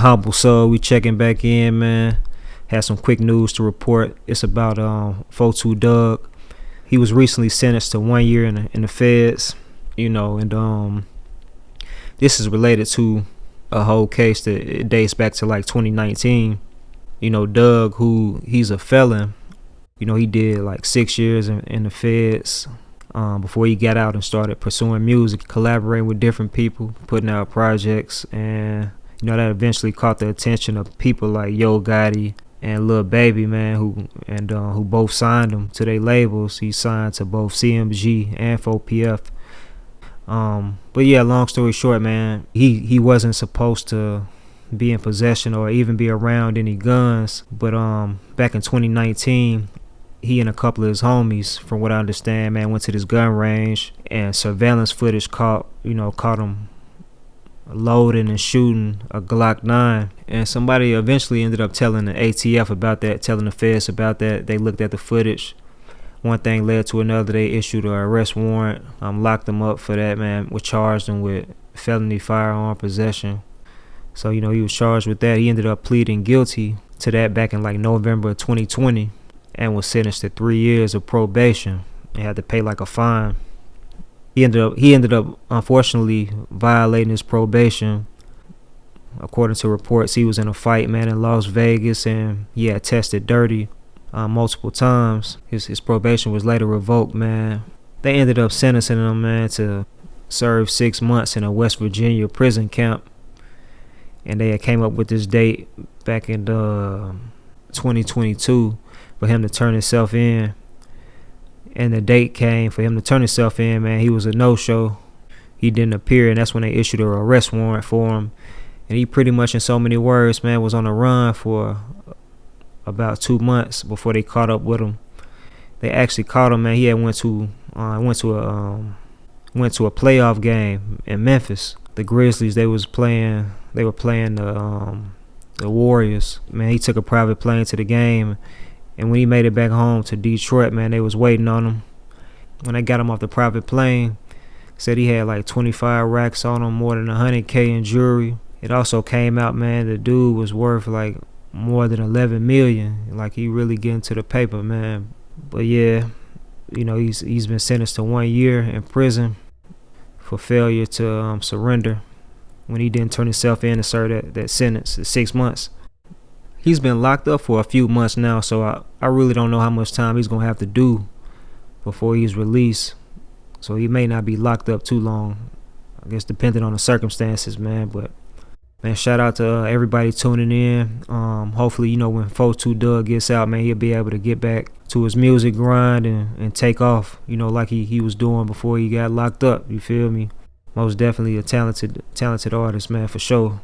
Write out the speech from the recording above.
AHumbleSoul, we checking back in, man. Had some quick news to report. It's about 4-2 Dugg. He was recently sentenced to 1 year in the feds, and this is related to a whole case that it dates back to like 2019. Dugg, he's a felon. He did like 6 years in the feds before he got out and started pursuing music, collaborating with different people, putting out projects, and that eventually caught the attention of people like Yo Gotti and Lil Baby, man, who both signed him to their labels. He signed to both CMG and 4PF. But yeah, long story short, man, he wasn't supposed to be in possession or even be around any guns. But back in 2019, he and a couple of his homies, from what I understand, man, went to this gun range, and surveillance footage caught him loading and shooting a Glock 9. And somebody eventually ended up telling the ATF about that, telling the feds about that. They looked at the footage. One thing led to another. They issued an arrest warrant, locked him up for that, man. Charged him with felony firearm possession. So, he was charged with that. He ended up pleading guilty to that back in like November of 2020 and was sentenced to 3 years of probation and had to pay like a fine. He ended up unfortunately violating his probation. According to reports, he was in a fight, man, in Las Vegas, and he had tested dirty multiple times. His probation was later revoked, man. They ended up sentencing him, man, to serve 6 months in a West Virginia prison camp. And they had came up with this date back in 2022 for him to turn himself in. And the date came for him to turn himself in, man. He was a no-show. He didn't appear, and that's when they issued an arrest warrant for him. And he pretty much, in so many words, man, was on the run for about 2 months before they caught up with him. They actually caught him, man. He had went to a playoff game in Memphis. The Grizzlies, they were playing the Warriors. Man, he took a private plane to the game. And when he made it back home to Detroit, man, they was waiting on him. When they got him off the private plane, said he had like 25 racks on him, more than 100K in jewelry. It also came out, man, the dude was worth like more than 11 million. Like, he really getting to the paper, man. But yeah, he's been sentenced to 1 year in prison for failure to surrender when he didn't turn himself in to serve that sentence, the 6 months. He's been locked up for a few months now, so I really don't know how much time he's going to have to do before he's released. So he may not be locked up too long, I guess, depending on the circumstances, man. But, man, shout out to everybody tuning in. Hopefully, when 4-2 Dugg gets out, man, he'll be able to get back to his music grind and take off, like he was doing before he got locked up. You feel me? Most definitely a talented artist, man, for sure.